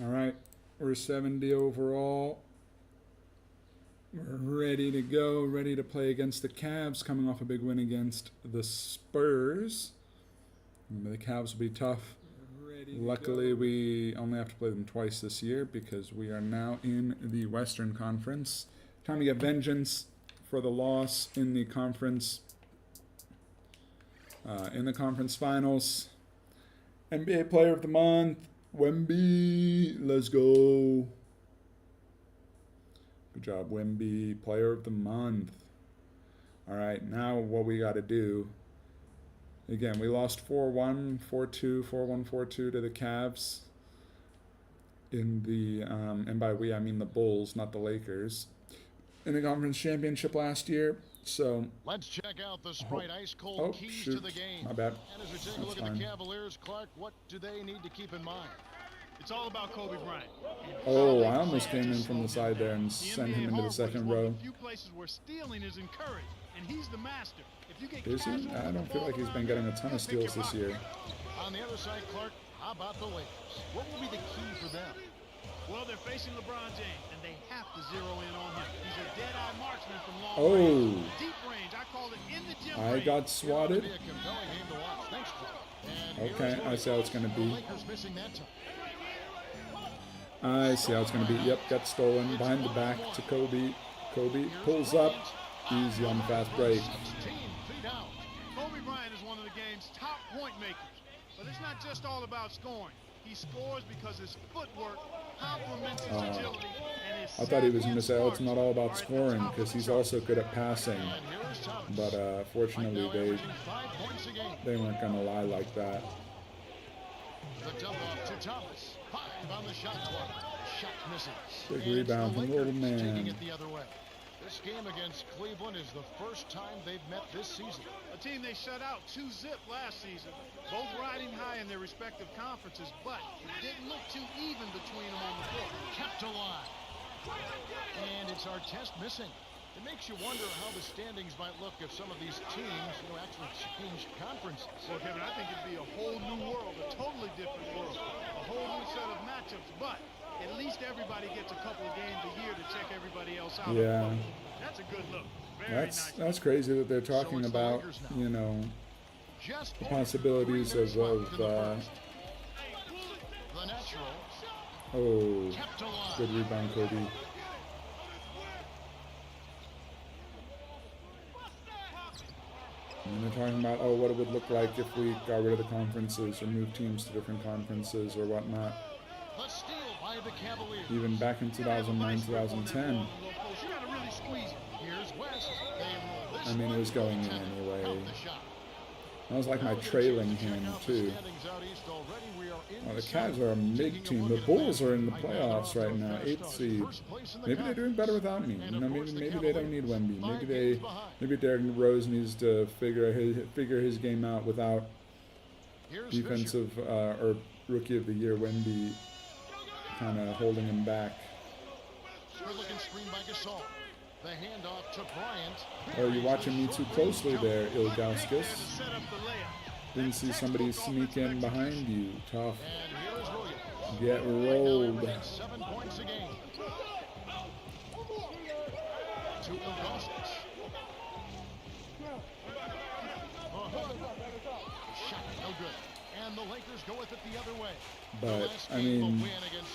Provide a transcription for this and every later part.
All right, we're 70 overall. We're ready to go, ready to play against the Cavs, coming off a big win against the Spurs. The Cavs will be tough. Luckily, we only have to play them twice this year because we are now in the Western Conference. Time to get vengeance for the loss in the conference finals. NBA Player of the Month, Wemby. Let's go. Good job, Wemby. Player of the Month. All right, now what we got to do. Again, we lost 4-1, 4-2, 4-1, 4-2 to the Cavs in the, and by we I mean the Bulls, not the Lakers, in the conference championship last year. So let's check out the Sprite ice cold keys to the game. My bad. And as we take a look at the Cavaliers, Clark, what do they need to keep in mind? It's all about Kobe Bryant. Oh, I almost came in from the side there and sent him into the second row. A few places where stealing is encouraged, and he's the master. If you get is he? I don't feel like he's been getting a ton of steals this year. On the other side, Clark, how about the Lakers? What will be the key for them? Well, they're facing LeBron James, and they have to zero in on him. He's a dead-eye marksman from long range. Deep range, I call it in the gym range. I got swatted. Okay, I see how it's going to be. I see how it's going to be. Yep, got stolen. Behind the back to Kobe. Kobe pulls up. Easy on the fast break. Kobe Bryant is one of the game's top point makers. But it's not just all about scoring. He scores because his footwork complements his agility and his I thought he was going to say, oh, it's not all about scoring because he's also good at passing. But fortunately, they weren't going to lie like that. The dump off to Thomas. 5 on the shot clock. Shot misses. Big rebound from Little Man. Taking it the other way. This game against Cleveland is the first time they've met this season. A team they shut out 2-zip last season, both riding high in their respective conferences, but it didn't look too even between them on the floor. Kept alive. And it's our test missing. It makes you wonder how the standings might look if some of these teams, actually change conferences. Well, Kevin, I think it'd be a whole new world, a totally different world, a whole new set of matchups, but at least everybody gets a couple of games a year to check everybody else out. Yeah. That's a good look. That's crazy that they're talking about, the possibilities of good rebound, Kobe. And they're talking about, what it would look like if we got rid of the conferences or moved teams to different conferences or whatnot. Even back in 2009, 2010. I mean, it was going in anyway. That was like my trailing hand, too. Well, the Cavs are a big team. The Bulls are in the playoffs right now, 8th seed. Maybe they're doing better without me. Maybe they don't need Wemby. Maybe Derrick Rose needs to figure his game out without defensive or rookie of the year Wemby kind of holding him back. The handoff to Bryant. Oh, you're watching me too closely there, Ilgauskas. Didn't see somebody sneak in behind you. Tough. Get rolled. 7 points a game. To Ilgauskas. Shot no good. And the Lakers go with it the other way. But, I mean,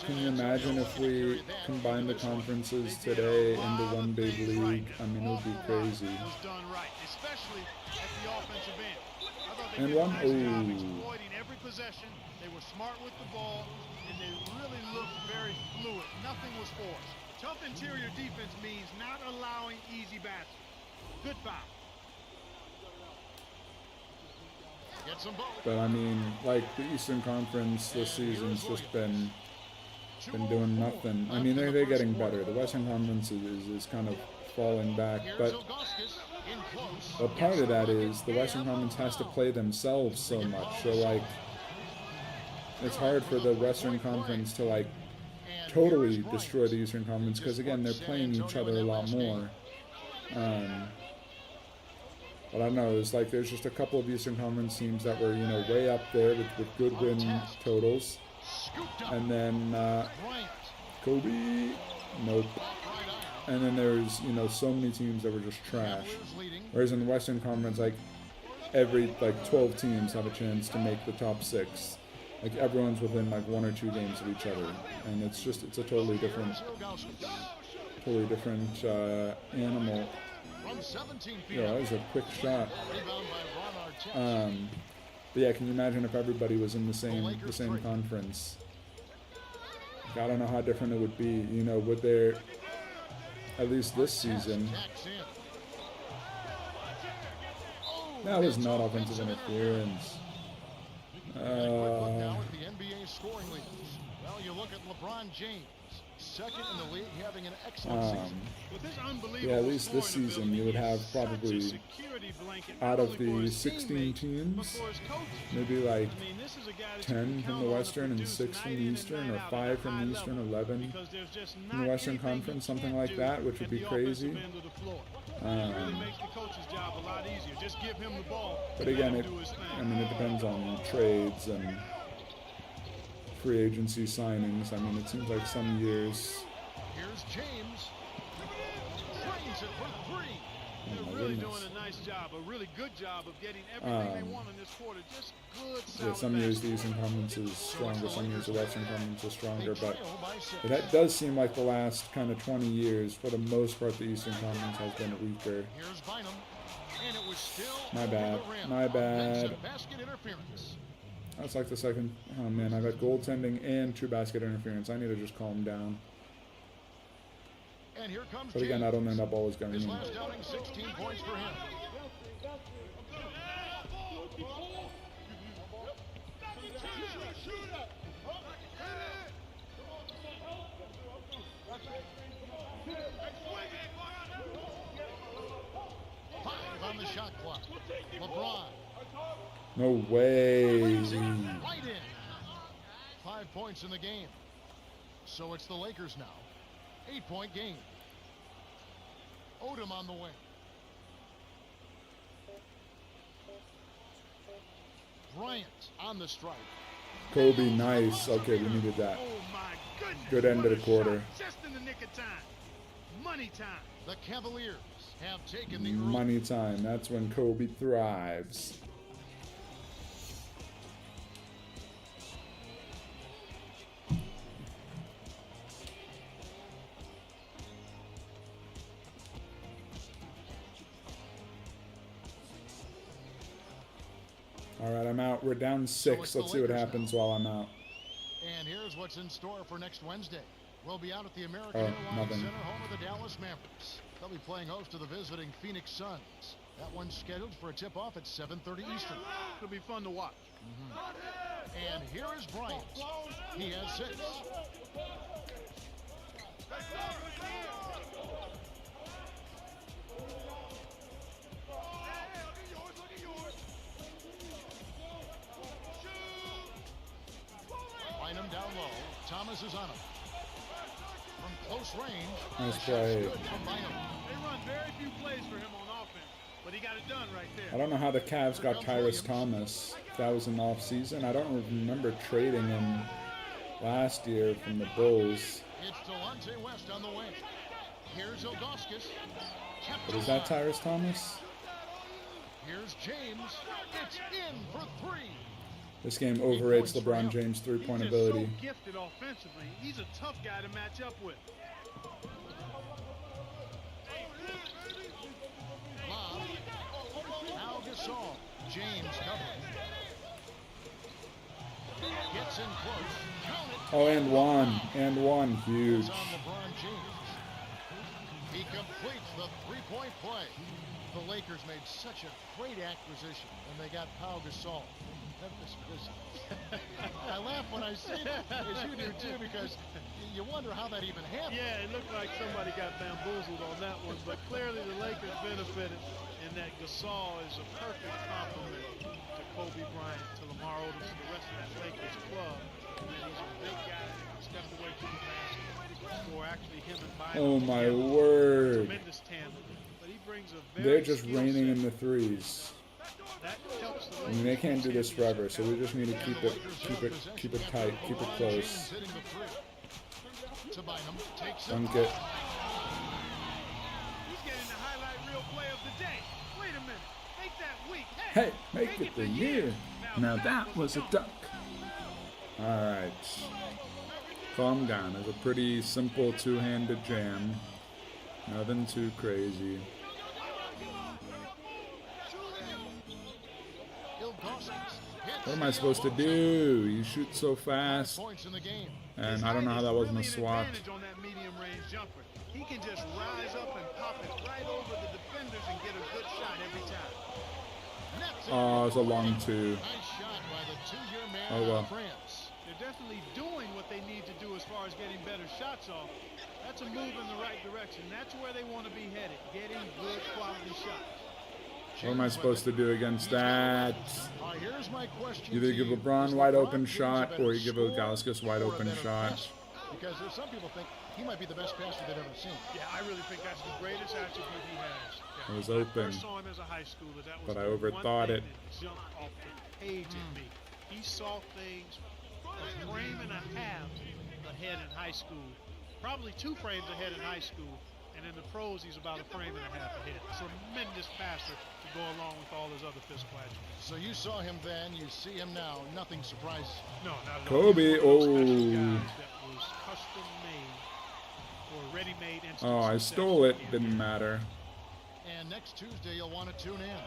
can you imagine if we combined the conferences today into one big league? I mean, it would be crazy. And one, exploiting every possession. They were smart with the ball, and they really looked very fluid. Nothing was forced. Tough interior defense means not allowing easy baskets. Good foul. But I mean, like the Eastern Conference this season's just been doing nothing. I mean, they're getting better. The Western Conference is kind of falling back, but part of that is the Western Conference has to play themselves so much. So like, it's hard for the Western Conference to like totally destroy the Eastern Conference because again, they're playing each other a lot more. But I don't know, it's like there's just a couple of Eastern Conference teams that were, way up there with good win totals. Scooped up. And then Bryant. Kobe, nope. Right iron. And then there's, you know, so many teams that were just trash. Cavaliers leading. Whereas in the Western Conference, like, every, like, 12 teams have a chance to make the top 6. Like, everyone's within, like, 1 or 2 games of each other. And it's just, it's a totally different animal. From 17 feet. Yeah, that was a quick shot. Rebound by Ron Artest. But yeah, can you imagine if everybody was in the same conference? Like, I don't know how different it would be. You know, would there, at least this season, that was not offensive interference. Look now at the NBA scoring leaders. Well, you look at LeBron James, second in the league, having an excellent season. Yeah, at least this season you would have probably, out of the 16 teams, maybe like 10 from the Western and 6 from the Eastern, or 5 from the Eastern, 11 from the Western Conference, something like that, which would be crazy. But again, it depends on trades and free agency signings. I mean, it seems like some years. Here's James. Drains it for 3. They're really doing a nice job, a really good job of getting everything they want in this quarter. Just good, solid. Yeah, some years the Eastern Conference is stronger, some years the Western Conference is stronger, but that does seem like the last kind of 20 years, for the most part, the Eastern Conference has been weaker. Here's Bynum, and it was still My bad. over the rim. My bad. Offensive basket interference. That's like the second. Oh man, I got goaltending and 2 basket interference. I need to just calm down. And here comes But again, James. I don't end up always going His in. last outing, 16 points for him. Five on the shot clock. LeBron. No way. Right in. 5 points in the game. So it's the Lakers now. 8-point game. Odom on the wing. Bryant on the strike. Kobe, nice. Okay, we needed that. Oh my goodness. Good end of the quarter. Just in the nick of time. Money time. The Cavaliers have taken the early. Money time. That's when Kobe thrives. All right, I'm out. We're down 6. Let's see what happens while I'm out. And here's what's in store for next Wednesday. We'll be out at the American Oh, Airlines nothing. Center, home of the Dallas Mavericks. They'll be playing host to the visiting Phoenix Suns. That one's scheduled for a tip-off at 7:30 Eastern. It'll be fun to watch. And here is Bryant. He has 6. Line him down low. Thomas is on him. From close range. Nice play. From Bynum. They run very few plays for him on offense, but he got it done right there. I don't know how the Cavs got Tyrese Thomas. If that was in the offseason. I don't remember trading him last year from the Bulls. It's Delonte West on the wing. Here's Ilgauskas. But is that Tyrese Thomas? Here's James. It's in for 3. This game overrates LeBron James' He's three-point just ability. so gifted offensively. He's a tough guy to match up with. Lob. Now Gasol. James covering. Gets in close. Count it. Oh, and one. Huge. It's on LeBron James. He completes the 3-point play. The Lakers made such a great acquisition when they got Pau Gasol. I laugh when I see that, as you do too, because you wonder how that even happened. Yeah, it looked like somebody got bamboozled on that one, but clearly the Lakers benefited in that Gasol is a perfect complement to Kobe Bryant, to Lamar Odom, to the rest of that Lakers club. And then he's a big guy who stepped away from the basket. For actually him and Bynum Oh my together, word. tremendous tandem. But he brings a very They're just skill raining set in the threes. that helps the I mean, they can't do this forever, so we just need to keep it tight, keep it close. Dunk it. He's getting the highlight reel play of the day. Wait a minute. Make that week. Hey, make it the year. Now that was a dunk. All right. Calm down. It's a pretty simple two-handed jam. Nothing too crazy. What am I supposed to do? You shoot so fast. And I don't know how that wasn't a swat. On that medium range jumper. He can just rise up and pop it right over the defenders and get a good shot every time. Oh, it's a long two. Oh well. They're definitely doing what they need to do as far as getting better shots off. That's a move in the right direction. That's where they want to be headed, getting good quality shots. What am I supposed to do against that? Either give LeBron wide open shot or you give Ilgauskas wide open shot. Because there's some people think he might be the best passer they've ever seen. Yeah, I really think that's the greatest attribute he has. Yeah. It was open, I first saw him as a high schooler. That was but I the overthought one it. thing that jumped off the page at me. He saw things a frame and a half ahead in high school, probably 2 frames ahead in high school, and in the pros he's about a frame and a half ahead. Tremendous passer to go along with all his other physical attributes. So you saw him then, you see him now. Nothing surprises. No, not at all. Kobe, He's one of those special oh. guys that was custom made or ready-made instant Oh, I success stole it. in the Didn't NBA. matter. And next Tuesday, you'll want to tune in.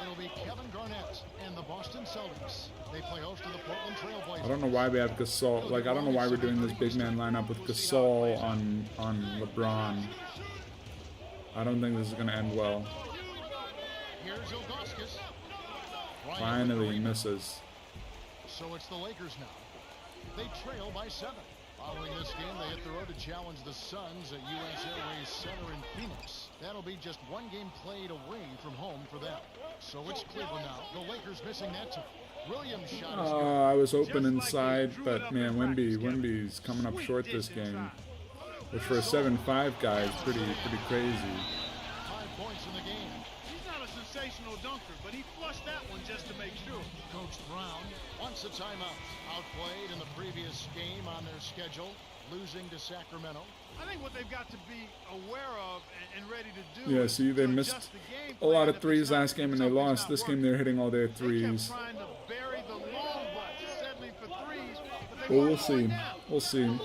It'll be Kevin Garnett and the Boston Celtics. They play host to the Portland Trail Blazers. I don't know why we have Gasol. Like, I don't know why we're doing this big man lineup with Gasol on LeBron. I don't think this is going to end well. Here's Ilgauskas. Finally, he misses. So it's the Lakers now. They trail by 7. Following this game, they hit the road to challenge the Suns at US Airways Center in Phoenix. That'll be just 1 game played away from home for them. So it's Cleveland now. The Lakers missing that time. Williams shot is good. I was open inside, but man, Wemby's coming up short this game. Which for a 7'5" guy is pretty crazy. 5 points in the game. He's not a sensational dunker, but he flushed that one just to make sure. Coach Brown wants a timeout. Outplayed in the previous game on their schedule, losing to Sacramento. I think what they've got to be aware of and ready to do. Yeah, see, they missed a lot of threes last game and they lost. This game they're hitting all their threes. Trying to bury the long ball, settling for threes, but Well, we'll see. We'll see. You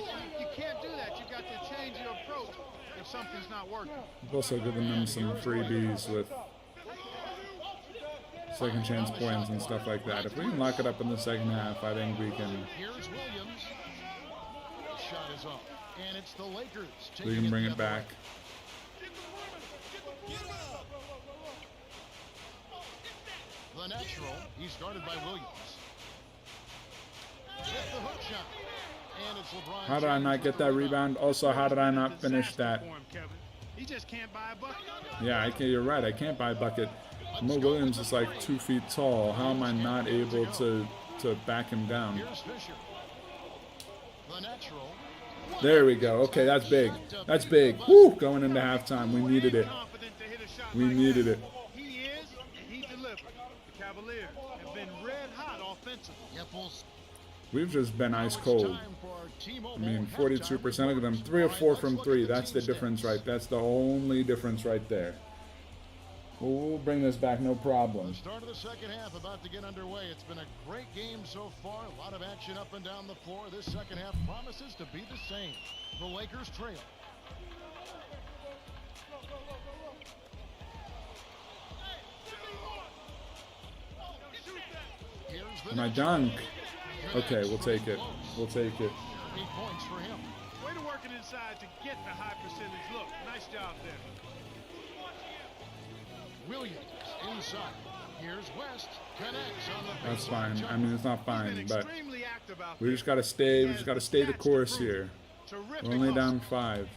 can't do that. You've got to change your approach if something's not working. We've also given them some freebies with second chance points and stuff like that. If we can lock it up in the second half, I think we can. Here's Williams. Shot is off. And it's the Lakers. We can bring it back. The natural. He's guarded by Williams. Hit the hook shot. And it's LeBron. How did I not get that rebound? Also, how did I not finish that? He just can't buy a bucket. Yeah, you're right. I can't buy a bucket. Mo Williams is like 2 feet tall. How am I not able to back him down? Here's Fisher. The natural. There we go. Okay, that's big. That's big. Woo! Going into halftime. We needed it. We needed it. He is, and he delivered. The Cavaliers have been red hot offensively. We've just been ice cold. I mean, 42% of them, 3 or 4 from 3. That's the difference right. That's the only difference right there. We'll bring this back, no problem. The start of the second half about to get underway. It's been a great game so far. A lot of action up and down the floor. This second half promises to be the same. The Lakers trail. My dunk. Okay, we'll take it. We'll take it. 8 points for him. Way to work it inside to get the high percentage look. Nice job there. Williams inside. Here's West. Connects on the That's baseline fine. jumper. I mean, it's not He's fine, been but extremely active out we there. just gotta stay. We just gotta stay the course here. Terrific We're only hustle. down 5.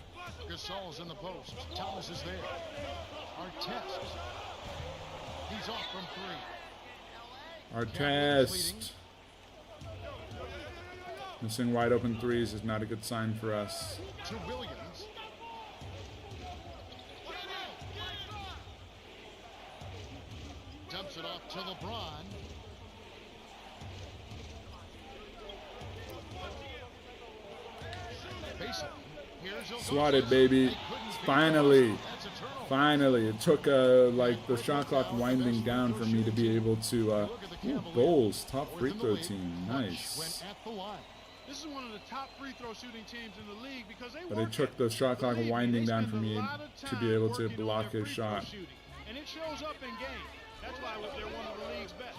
Gasol's in the post. Thomas is there. Artest. He's off from 3. Our test. Missing wide open threes is not a good sign for us. To Williams. Dumps it off to LeBron. baseline. Swatted, baby. Finally. Finally. It took like the shot clock winding down for me to be able to Bulls, top free throw team. Nice. This is one of the top free throw shooting teams in the league because they But it took the shot clock winding down for me to be able to block his shot. And it shows up in game. That's why they're one of the league's best.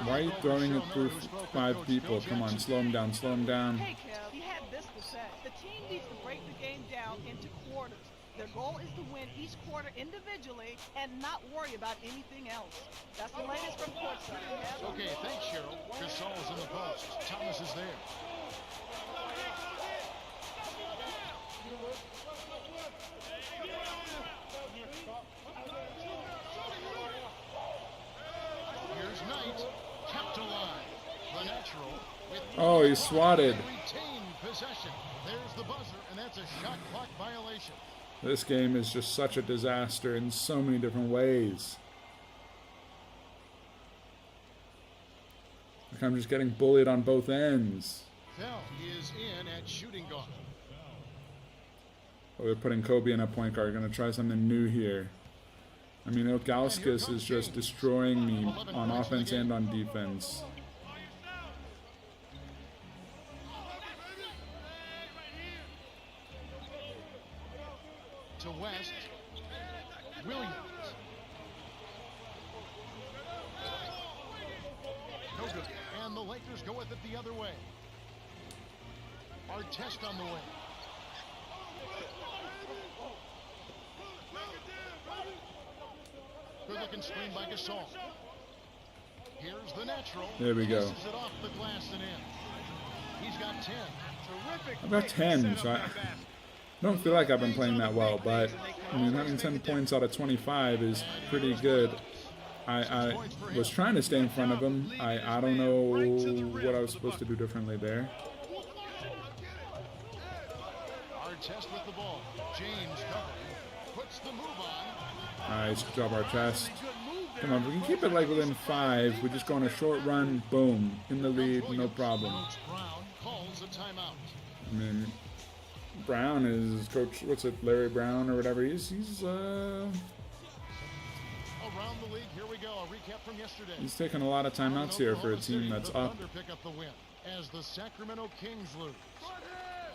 Why are you throwing it through 5 people? Come on, slow him down, slow him down. Hey, Kev, he had this to say. The team needs to break the game down into quarters. Their goal is to win each quarter individually and not worry about anything else. That's the latest from courtside. Okay, thanks, Cheryl. Gasol's in the post. Thomas is there. Here's Knight, kept alive. The natural with Oh, he swatted. retained possession. There's the buzzer, and that's a shot clock violation. This game is just such a disaster in so many different ways. Like I'm just getting bullied on both ends. Fell is in at shooting guard. Oh, they're putting Kobe in a point guard. Gonna try something new here. I mean, Ilgauskas is just destroying me on offense and on defense. To West. Williams. No good. And the Lakers go with it the other way. Artest on the way. Good looking screen by Gasol. Here's the natural. There we go. Passes it off the glass and in. He's got 10. Terrific. I've got 10, so I don't feel like I've been playing that well, but I mean, having 10 points out of 25 is pretty good. I was trying to stay in front of him. I don't know what I was supposed to do differently there. Artest with the ball. James covering. Puts the move on. Nice, good job, Artest. Come on, we can keep it like within 5. We just go on a short run, boom, in the lead, no problem. Brown calls a timeout. I mean, Brown is Coach, what's it, Larry Brown or whatever. He's Around the league, here we go. A recap from yesterday. he's taking a lot of timeouts here for a team that's the up. Thunder pick up the win as the Sacramento Kings lose.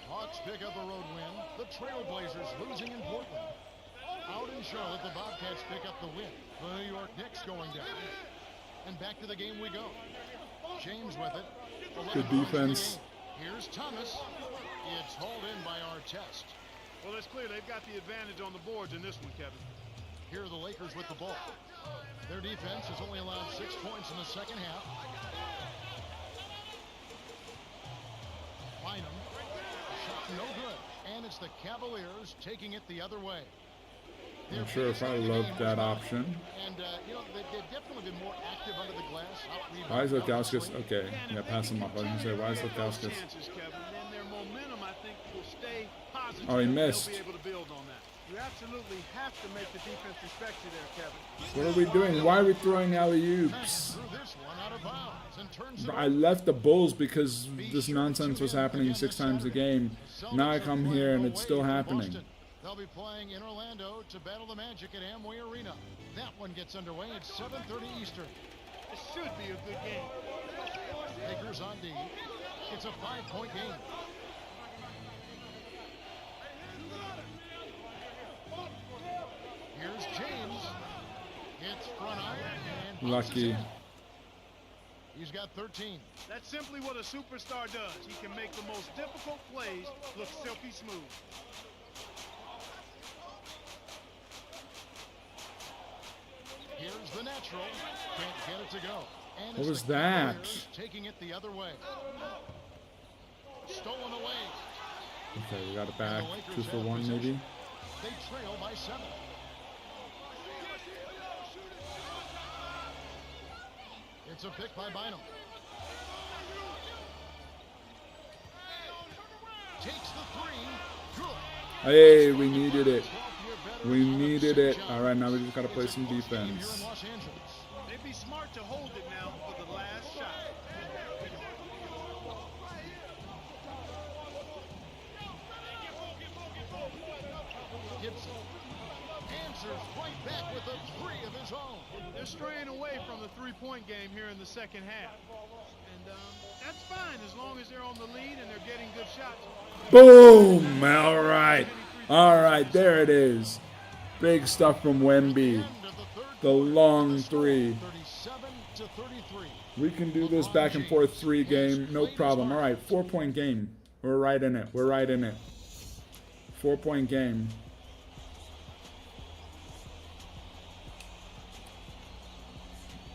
Hawks pick up a road win. The Trailblazers losing in Portland. Out in Charlotte, the Bobcats pick up the win. The New York Knicks going down. And back to the game we go. James with it. Good defense. Here's Thomas. It's hauled in by Artest. Well, it's clear they've got the advantage on the boards in this one, Kevin. Here are the Lakers with the ball. Their defense has only allowed 6 points in the second half. Bynum. Shot no good. And it's the Cavaliers taking it the other way. I'm sure if I loved that option. And, you know, they've definitely been more active under the glass. Why is Ilgauskas? Okay, yeah, pass him up. I was going to say, why is Ilgauskas? Oh, he missed. You absolutely have to make the defense respect you there, Kevin. What are we doing? Why are we throwing alley-oops? I left the Bulls because this nonsense was happening 6 times a game. Now I come here and it's still happening. They'll be playing in Orlando to battle the Magic at Amway Arena. That one gets underway at 7:30 Eastern. It should be a good game. Lakers on D. It's a 5-point game. Here's James. It's front iron and Lucky. He's got 13. That's simply what a superstar does. He can make the most difficult plays look silky smooth. Here's the natural. Can't get it to go. And What it's was the that? Cavaliers taking it the other way. Stolen away. Okay, we got it back. 2 for 1 maybe. They trail by 7. It's a pick by Bynum. Takes the 3. Good. Hey, we needed it. We needed it. All right, now we just got to play some defense. They'd be smart to hold it now for the last shot. Gibson answers right back with a three of his own. They're straying away from the three-point game here in the second half. And that's fine as long as they're on the lead and they're getting good shots. Boom! All right. All right, there it is. Big stuff from Wemby. The long three. 37-33. We can do this back and forth 3 game, no problem. All right, 4-point game. We're right in it. We're right in it. 4-point game.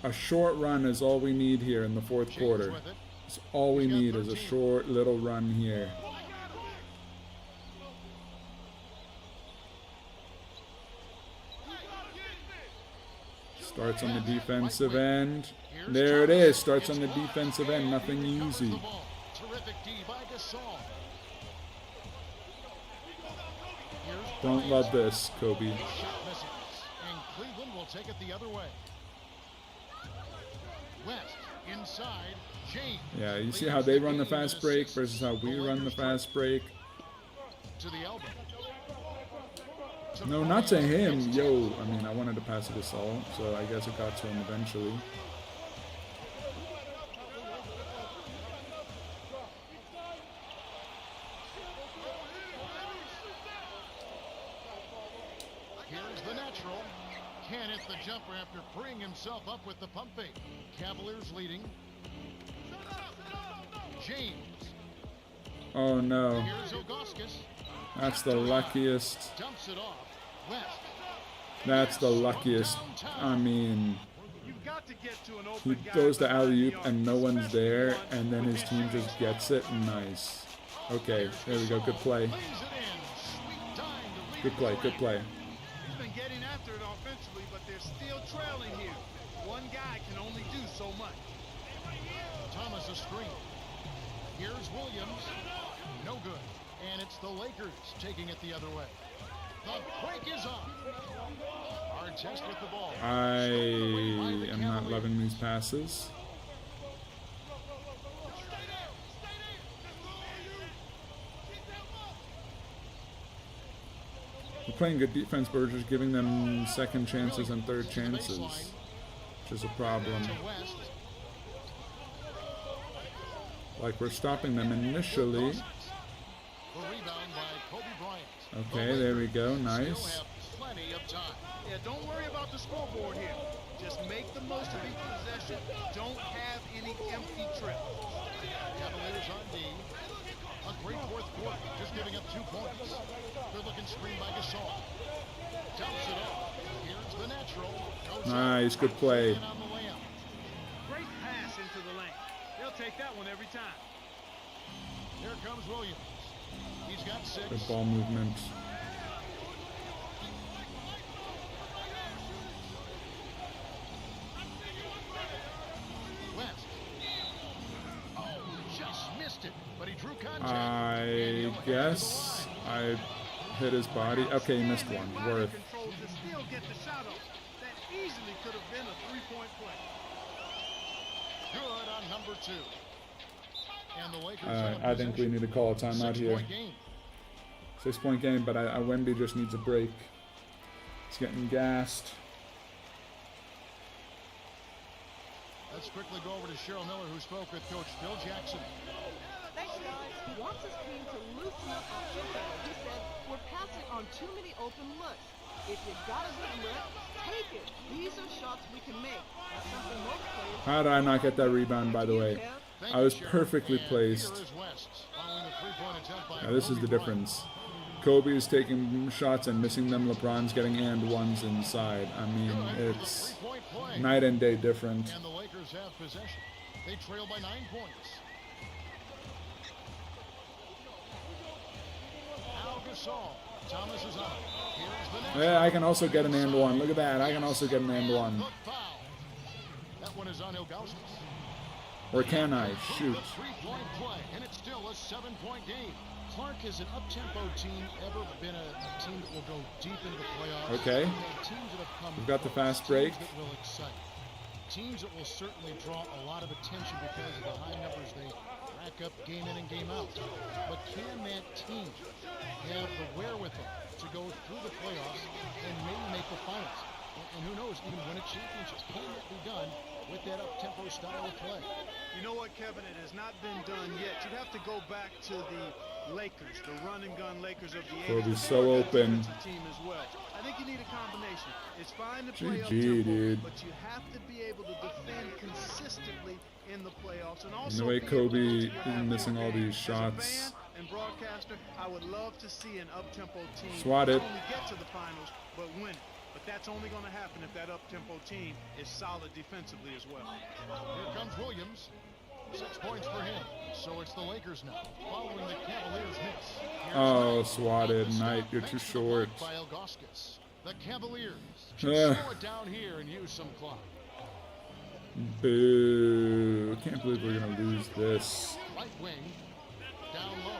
A short run is all we need here in the fourth quarter. It's all we need is a short little run here. Starts on the defensive end. There it is. Starts on the defensive end. Nothing easy. Don't love this, Kobe. And Cleveland will take it the other way. West inside. James. Yeah, you see how they run the fast break versus how we run the fast break. To the elbow. No, not to him. Yo, I mean, I wanted to pass it to Saul, so I guess it got to him eventually. Here's the natural. Can't hit the jumper after freeing himself up with the pump fake. Cavaliers leading. James. Oh no. Here's Ilgauskas. That's the luckiest. Dumps it off. West. That's the luckiest. I mean, You've got to get to an he open guy throws the behind alley-oop the arc, and no one's especially there, one and then his with team that just ball. gets it. Nice. Okay, there we go. Good play. Lays it in. Sweet time to lead Good play. Good play. He's been getting after it offensively, but they're still trailing here. One guy can only do so much. Thomas a screen. Here's Williams. No good. And it's the Lakers taking it the other way. The break is on. Hard test with the ball. I am not loving these passes. We're playing good defense, but we're just giving them second chances and third chances, which is a problem. To West. Like, we're stopping them initially. The rebound by Kobe Bryant. Okay, there we go. Still Nice. have plenty of time. Yeah, don't worry about the scoreboard here. Just make the most of each possession. Don't have any empty trips. Cavaliers on D. A great fourth quarter, just giving up 2 points. Good looking screen by Gasol. Dumps it off. Here's the natural. Goes Nice, up. good play. In on the layup. Great pass into the lane. They'll take that one every time. Here comes Williams. He's got 6. Good ball movement. West. Oh, just missed it, but he drew contact. I guess I hit his body. Okay, he missed one. Body Worth. control to still get the shot off. That easily could have been a three-point play. Good on number 2. And the Lakers have I think we possession. need to call a timeout here. 6-point game. 6-point game, but Wemby just needs a break. He's getting gassed. Let's quickly go over to Cheryl Miller, who spoke with Coach Phil Jackson. Thanks, guys. He wants his team to loosen up offensively. He said, we're passing on too many open looks. If you got a good look, take it. These are shots we can make. That's something most players... How did I not get that rebound, by the way? I was perfectly placed. Now, this is the difference. Kobe is taking shots and missing them. LeBron's getting and ones inside. I mean, it's night and day different. And the Lakers have possession. They trail by 9 points. Al Gasol. Thomas is up. Here's the next. Yeah, I can also get an and one. Look at that. I can also get an and one. Good foul. That one is on Ilgauskas. Or can I? Shoot. 3-point play, and it's still a 7-point game. Clark is an up-tempo team, ever been a team that will go deep into the playoffs. Okay. Teams that have come We've got the close, fast break. Teams that will excite. Teams that will certainly draw a lot of attention because of the high numbers they rack pick up game in and game out. But can that team have the wherewithal to go through the playoffs and maybe make the finals? And who knows, even win a championship? Can that be done with that up-tempo style of play? You know what, Kevin? It has not been done yet. You'd have to go back to the Lakers, the run-and-gun Lakers of the 80s. Kobe's so open. Team as well. I think you need a combination. It's fine to play GG, up-tempo, dude. but you have to be able to defend consistently in the playoffs. And And also the way be able to Kobe go to is your missing all game. these shots. As a fan and broadcaster, I would love to see an up-tempo team Swatted. not only get to the finals, but win it. But that's only going to happen if that up-tempo team is solid defensively as well. Here comes Williams. 6 points for him. So it's the Lakers now, following the Cavaliers' miss. Here's Oh, Knight. swatted. Off the Knight, stop, you're makes too the short. block by Ilgauskas. The Cavaliers should slow it down here and use some clock. Boo. I can't believe we're going to lose this. Right wing, down low.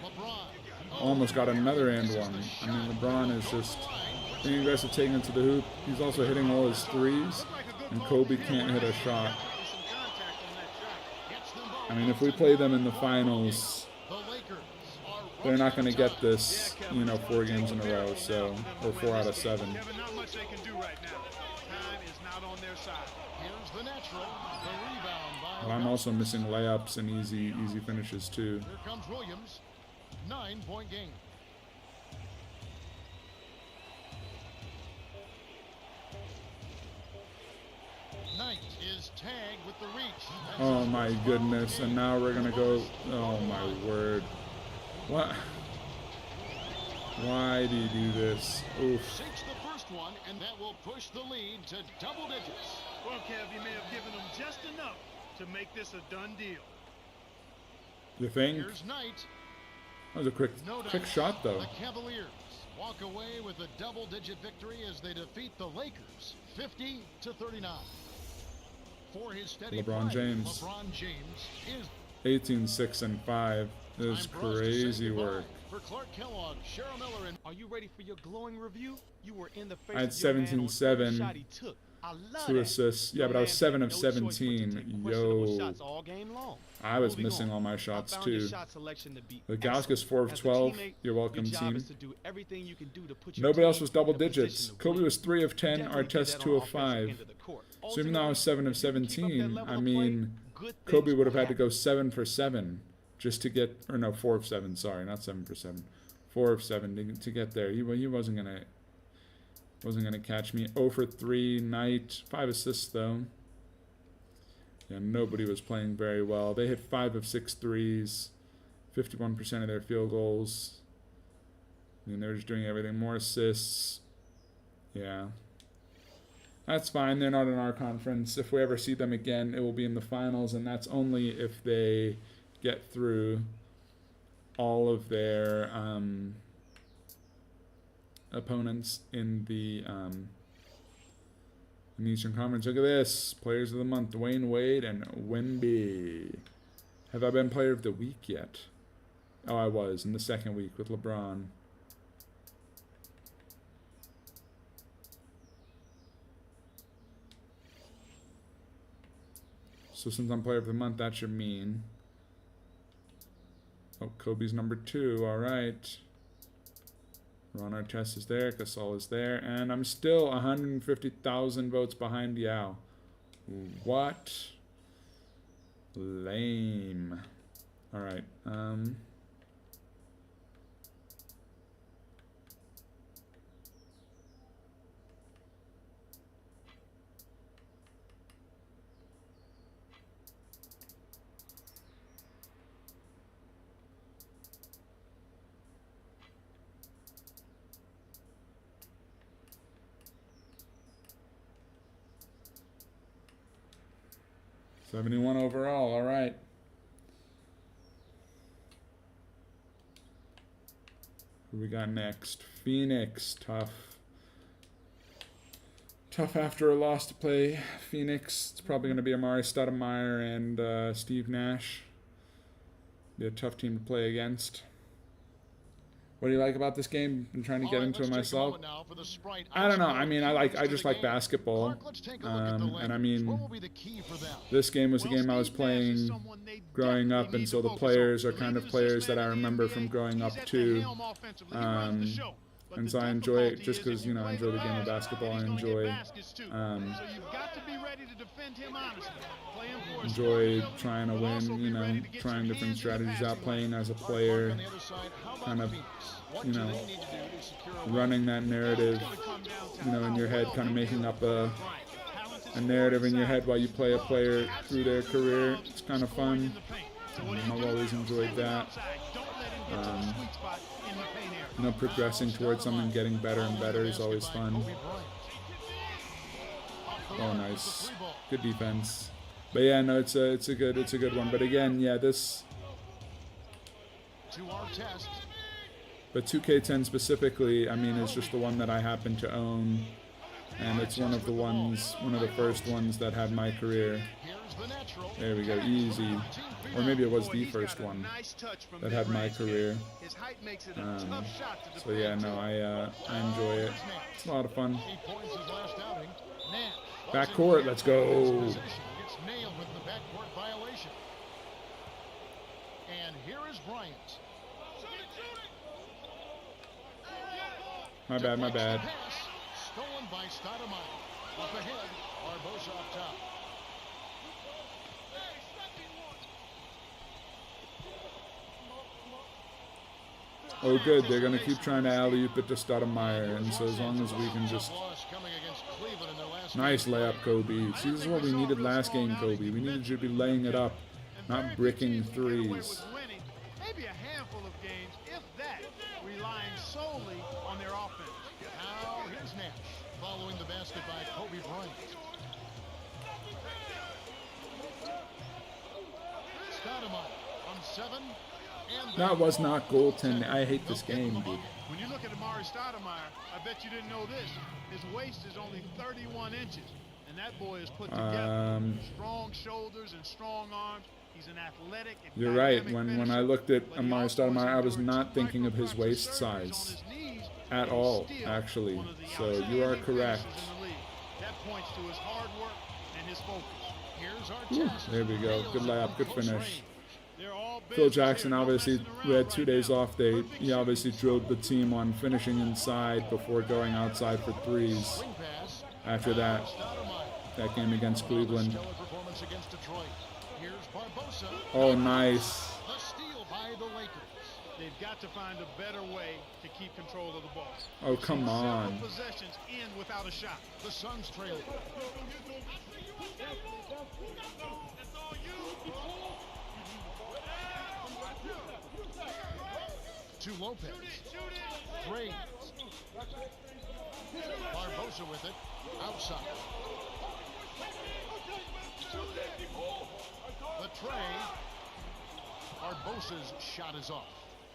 LeBron. Almost got another and one. I mean, LeBron is just being aggressive, taking it to the hoop. He's also hitting all his threes, and Kobe can't hit a shot. I mean, if we play them in the finals, they're not going to get this, 4 games in a row, so, or 4 out of 7. Kevin, not much they can do right now. Time is not on their side. Here's the natural. The rebound by But I'm also missing layups and easy finishes too. Here comes Williams. 9-point game. Knight is tagged with the reach. Oh my goodness, and now we're gonna go, oh my word. What? Why do you do this? Oof. Sinks the first one, and that will push the lead to double digits. Well, Kev, you may have given them just enough to make this a done deal. You think? Here's Knight. That was a quick shot though. The Cavaliers walk away with a double-digit victory as they defeat the Lakers 50-39. For his steady LeBron play, James. LeBron James is 18, 6, and 5. This is time for us to say crazy goodbye. work. For Clark Kellogg, Cheryl Miller, and Are you ready for your glowing review? You were in the face I had of your man on 17-7, every shot he took. I love 2 that. assists. Yeah, Your but I was man 7 had of no choice but to 17. take questionable Yo. shots all game long. I was Moving missing on. all my I shots found your too. shot selection to be The Gauss excellent. gets 4 of As a 12. teammate, You're welcome, your job team. is to do everything you can do to put your Nobody else team was double in a position digits. to Kobe win. was 3 of 10. Definitely did Artest that 2 on of the offensive 5. end of the court. So even though I was 7 of Ultimately, if you keep up that 17, level I of play, mean, good Kobe things would have will had to happen. go 7 for 7 just to get, or no, 4 of 7. Sorry, not 7 for 7. 4 of 7 to get there. He wasn't gonna catch me. 0 for 3. Knight 5 assists though. Yeah, nobody was playing very well. They hit 5 of 6 threes, 51% of their field goals. I mean, they were just doing everything. More assists. Yeah. That's fine. They're not in our conference. If we ever see them again, it will be in the finals, and that's only if they get through all of their opponents in the Eastern Conference. Look at this. Players of the month. Dwayne Wade and Wemby. Have I been player of the week yet? Oh, I was in the second week with LeBron. So since I'm player of the month, that should mean... Oh, Kobe's number 2. All right. Ron Artest is there. Gasol is there. And I'm still 150,000 votes behind Yao. What? Lame. All right. $71 overall. All right. Who we got next? Phoenix. Tough. Tough after a loss to play Phoenix. It's probably going to be Amari Stoudemire and Steve Nash. Be a tough team to play against. What do you like about this game? I'm trying to get into it myself. Now for the Sprite I don't know. Ice I mean, Cream I keys to just the like game. basketball. Clark, let's take a look at the And I Lakers. mean, What will be the key for them? this game was a game I was playing growing up, and so the players are kind of players that I remember from growing up too. And so I enjoy it just because, you know, I enjoy the game of basketball. I enjoy trying to win, you know, trying different strategies out, playing as a player, kind of, you know, running that narrative, you know, in your head, kind of making up a narrative in your head while you play a player through their career. It's kind of fun. I've always enjoyed that. You know, progressing towards something, getting better and better is always fun. Oh, nice, good defense. But yeah, no, it's a good one. But again, yeah, but 2K10 specifically, I mean, is just the one that I happen to own, and it's one of the first ones that had my career. There we go, easy. Or maybe it was the first one that had my career. So yeah, no, I enjoy it. It's a lot of fun. Backcourt, let's go. And here is Bryant. My bad. Stolen by Stoudemire. Up ahead, Barbosa up top. Oh, good. They're going to keep trying to alley-oop it to Stoudemire, and so as long as we can just... Nice layup, Kobe. See, this is what we needed last game, Kobe. We needed you to be laying it up, not bricking threes. Maybe a handful of games, if that, relying solely on their offense. Now, here's Nash, following the basket by Kobe Bryant. Stoudemire from 7. That was not goaltending. I hate this game, dude. When you look at Amari Stoudemire, I bet you didn't know this. His waist is only 31 inches, and that boy is put together. Strong shoulders and strong arms. He's an athletic. You're right. When I looked at Amari Stoudemire, I was not thinking of his waist size at all, actually. So you are correct. That points to his hard work and his focus. There we go. Good layup. Good finish. Phil Jackson, obviously, we had 2 days off. He obviously drilled the team on finishing inside before going outside for threes. After that game against Cleveland. Oh, nice. They've got to find a better way to keep control of the ball. Oh, come on. Possessions end without a shot. The Suns trailing. To Lopez. Drains. Barbosa with it. Outside. The tray. Barbosa's shot is off.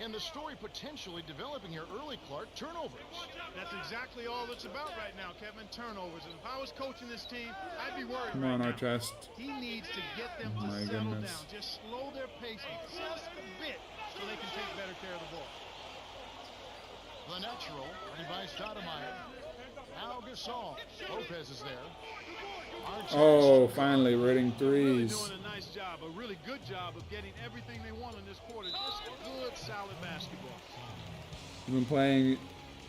And the story potentially developing here early, Clark. Turnovers. That's exactly all it's about right now, Kevin. Turnovers. And if I was coaching this team, I'd be worried. Come on, Artest. He needs to get them to settle down. Just slow their pace just a bit so they can take better care of the ball. The natural, by Stoudemire. Now Gasol. Lopez is there. Oh, finally, we're hitting threes. They're doing a nice job, a really good job of getting everything they want in this quarter. Just good, solid basketball. You've been playing,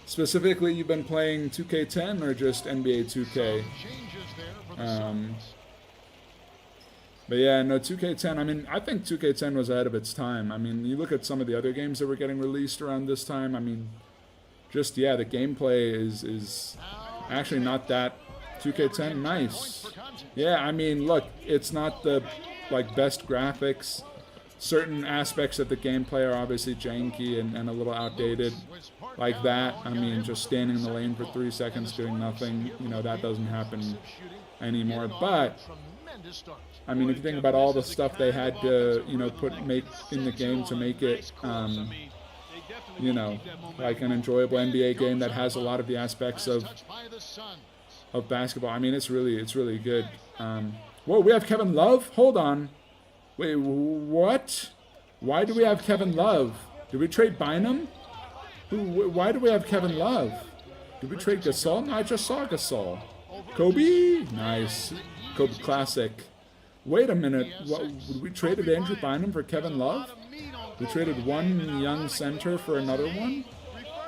specifically, you've been playing 2K10 or just NBA 2K? But yeah, no, 2K10, I mean, I think 2K10 was ahead of its time. I mean, you look at some of the other games that were getting released around this time, I mean, just, yeah, the gameplay is actually not that 2K10 nice. Yeah, I mean, look, it's not the, like, best graphics. Certain aspects of the gameplay are obviously janky and a little outdated. Like that, I mean, just standing in the lane for 3 seconds doing nothing, you know, that doesn't happen anymore. But, I mean, if you think about all the stuff they had to, you know, make in the game to make it, you know, like an enjoyable NBA game that has a lot of the aspects of basketball. I mean, it's really good. Whoa, we have Kevin Love? Hold on. Wait, what? Why do we have Kevin Love? Did we trade Bynum? Why do we have Kevin Love? Did we trade Gasol? No, I just saw Gasol. Kobe? Nice. Kobe Classic. Wait a minute. We traded Andrew Bynum for Kevin Love? We traded one young center for another one?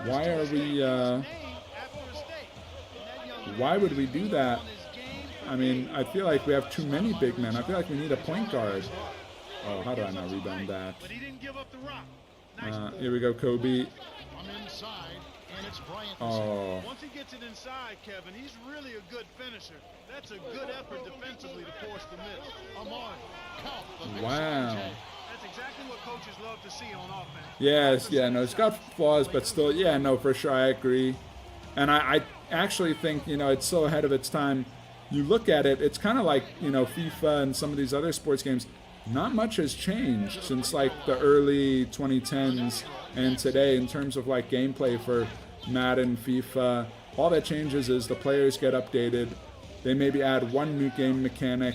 Why are we, why would we do that? I mean, I feel like we have too many big men. I feel like we need a point guard. Oh, how do I not rebound that? Here we go, Kobe. Oh. Once he gets it inside, Kevin, he's really a good finisher. That's a good effort defensively to force the miss. Wow. That's exactly what coaches love to see on offense. Yes, yeah, no, it's got flaws, but still, yeah, no, for sure, I agree. And I actually think, you know, it's so ahead of its time. You look at it, it's kind of like, you know, FIFA and some of these other sports games. Not much has changed since like the early 2010s and today in terms of like gameplay for Madden, FIFA. All that changes is the players get updated. They maybe add one new game mechanic,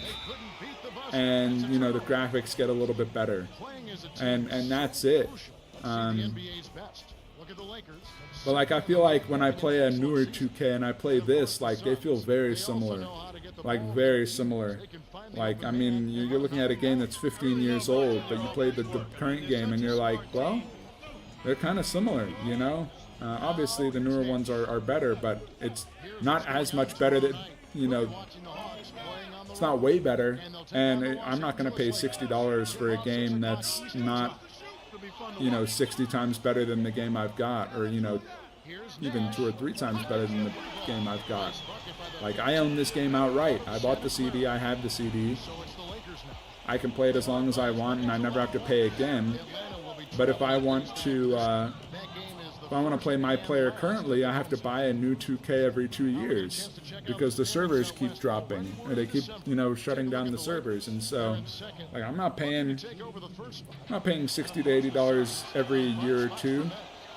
and you know the graphics get a little bit better, and that's it. But like I feel like when I play a newer 2K and I play this, like they feel very similar, like very similar. Like I mean, you're looking at a game that's 15 years old, but you play the current game and you're like, well, they're kind of similar, you know. Obviously, the newer ones are better, but it's not as much better that, you know, it's not way better. And I'm not going to pay $60 for a game that's not, you know, 60 times better than the game I've got, or, you know, even 2 or 3 times better than the game I've got. Like, I own this game outright. I bought the CD, I have the CD. I can play it as long as I want, and I never have to pay again. But if I want to, play my player currently, I have to buy a new 2K every 2 years because the servers keep dropping, or they keep, you know, shutting down the servers. And so, like, I'm not paying $60 to $80 every year or two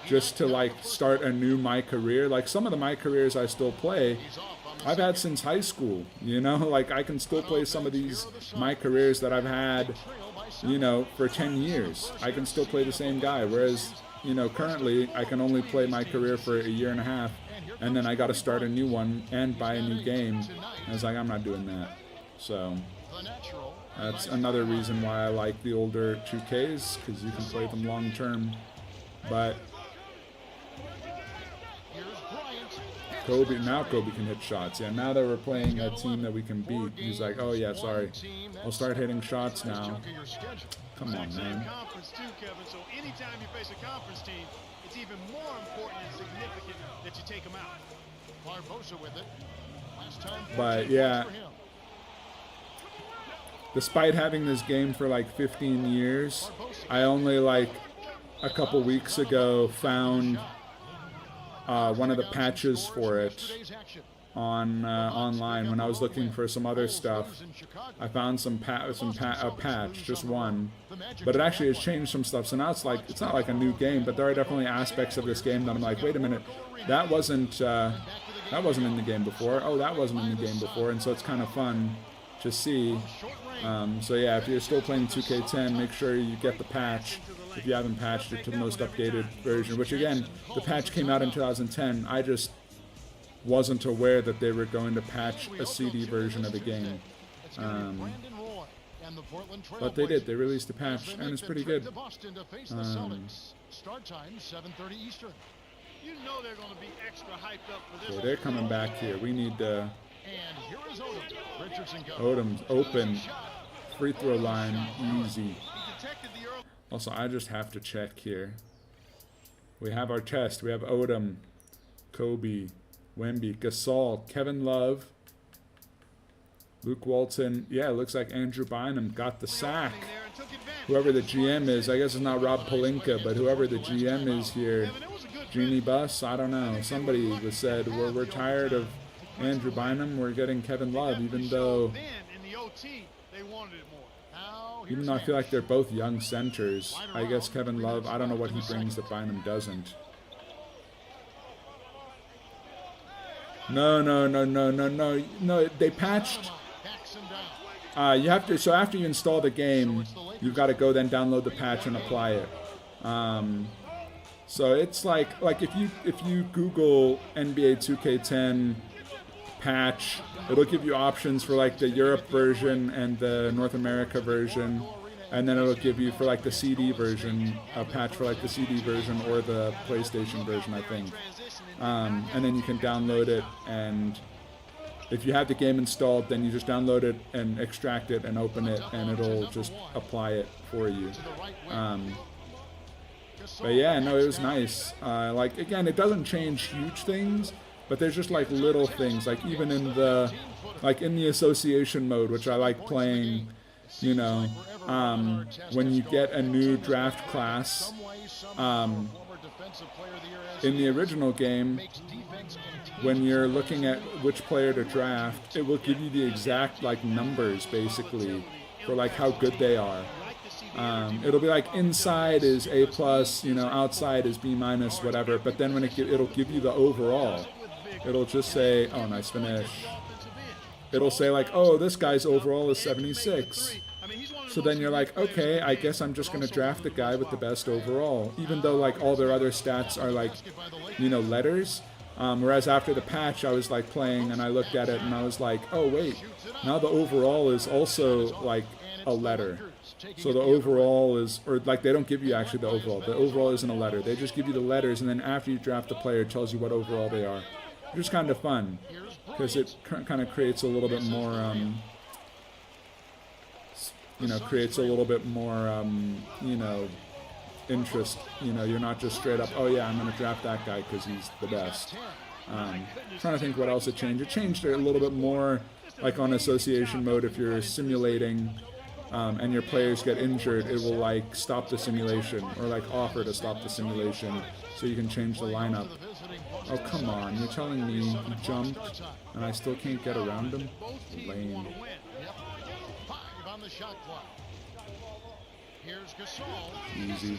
just to like start a new my career. Like some of the my careers I still play, I've had since high school. You know, like I can still play some of these my careers that I've had, you know, for 10 years. I can still play the same guy, whereas, you know, currently I can only play my career for a year and a half, and then I got to start a new one and buy a new game. And it's like, I'm not doing that. So that's another reason why I like the older 2Ks, because you can play them long term. But Kobe can hit shots. Yeah, now that we're playing a team that we can beat, he's like, oh yeah, sorry, I'll start hitting shots now. Come on, man. Conference too, Kevin. So anytime you face a conference team, it's even more important and significant that you take them out. Barbosa with it. Last time. But yeah, despite having this game for like 15 years, I only like a couple weeks ago found one of the patches for it on online when I was looking for some other stuff. I found a patch, just one, but it actually has changed some stuff. So now it's not like a new game, but there are definitely aspects of this game that I'm like, wait a minute, that wasn't in the game before. Oh, that wasn't in the game before, and so it's kind of fun to see. So yeah, if you're still playing 2K10, make sure you get the patch. If you haven't patched it to the most updated version, which again, the patch came out in 2010. I just wasn't aware that they were going to patch a CD version of the game. But they did. They released a patch, and it's pretty good. Start time 7:30 Eastern. You know they're going to be extra hyped up for this. So they're coming back here. We need And here is Odom. Richardson goes. Odom's open. Free throw line, easy. Also, I just have to check here. We have our test. We have Odom, Kobe, Wemby, Gasol, Kevin Love, Luke Walton. Yeah, it looks like Andrew Bynum got the sack. Whoever the GM is, I guess it's not Rob Pelinka, but whoever the GM is here, Jeannie Buss, I don't know. Somebody was said, we're tired of Andrew Bynum, we're getting Kevin Love, even though I feel like they're both young centers. I guess Kevin Love, I don't know what he brings that Bynum doesn't. No, they patched. You have to, so after you install the game, you've got to go then download the patch and apply it. So it's like if you Google NBA 2K10 patch, it'll give you options for like the Europe version and the North America version, and then it'll give you for like the CD version a patch for like the CD version or the PlayStation version, I think. And then you can download it, and if you have the game installed, then you just download it and extract it and open it, and it'll just apply it for you. But yeah, no, it was nice. Like, again, it doesn't change huge things, but there's just like little things, like even in the association mode, which I like playing, you know, when you get a new draft class, in the original game, when you're looking at which player to draft, it will give you the exact like numbers basically for like how good they are. It'll be like inside is A+, you know, outside is B-, whatever. But then when it'll give you the overall, it'll just say, oh, nice finish. It'll say like, oh, this guy's overall is 76. So then you're like, okay, I guess I'm just gonna draft the guy with the best overall, even though like all their other stats are like, you know, letters. Whereas after the patch, I was like playing and I looked at it and I was like, oh wait, now the overall is also like a letter. So the overall is, or like they don't give you actually the overall. The overall isn't a letter. They just give you the letters, and then after you draft the player, it tells you what overall they are. Which is kind of fun because it kind of creates a little bit more, you know, you know, interest. You know, you're not just straight up, oh yeah, I'm going to draft that guy because he's the best. Trying to think what else it changed. It changed it a little bit more, like on association mode. If you're simulating and your players get injured, it will like stop the simulation or like offer to stop the simulation, so you can change the lineup. Oh come on! You're telling me he jumped and I still can't get around him? Lame. Easy.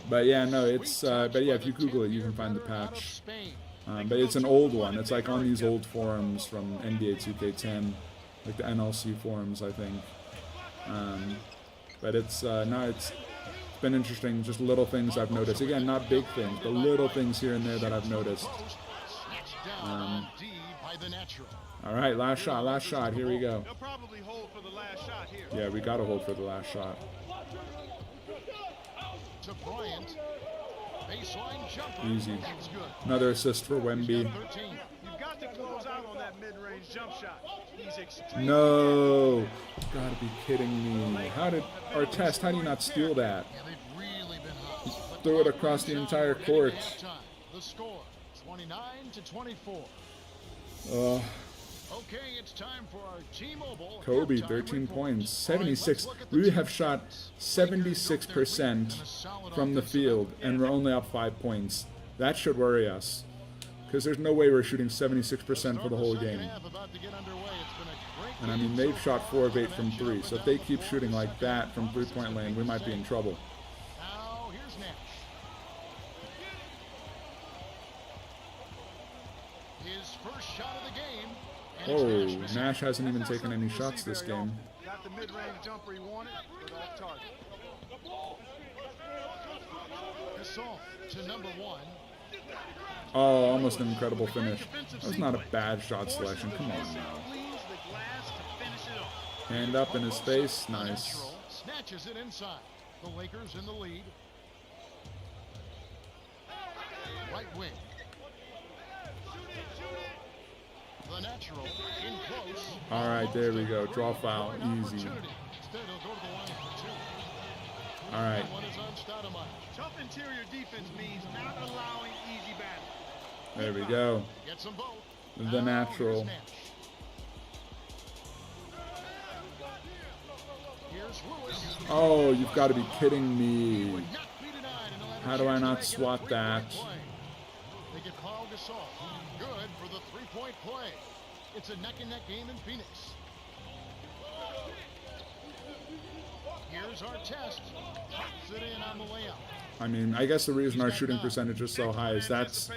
But yeah, no, it's but yeah, if you Google it, you can find the patch. But it's an old one. It's like on these old forums from NBA 2K10, like the NLC forums, I think. But it's no, it's been interesting. Just little things I've noticed. Again, not big things, but little things here and there that I've noticed. All right, last shot. Here we go. Yeah, we gotta hold for the last shot. Easy. Another assist for Wemby. No, gotta be kidding me. How did Artest? How do you not steal that? Throw it across the entire court. The score 29-24. Okay, it's time for our T-Mobile Kobe, 13 points, 76. We have shot 76% from the field, and we're only up 5 points. That should worry us, because there's no way we're shooting 76% for the whole game. And I mean, they've shot 4 of 8 from 3, so if they keep shooting like that from three-point lane, we might be in trouble. Now, here's Nash. His first shot of the game. Oh, Nash hasn't even taken any shots this game. Got the mid-range jumper he wanted, but off target. Gasol to number 1. Oh, almost an incredible finish. That was not a bad shot selection. Come on now. Hand up in his face. Nice. Snatches it inside. The Lakers in the lead. Right wing. The natural in close. All right, there we go. Draw foul. Easy. All right. Tough interior defense means not allowing easy baskets. There we go. The natural. Oh, you've got to be kidding me. How do I not swat that? They get Carl Gasol. Good for the three-point play. It's a neck-and-neck game in Phoenix. Here's our test. Pops it in on the layup. I mean, I guess the reason our shooting percentage is so high is that's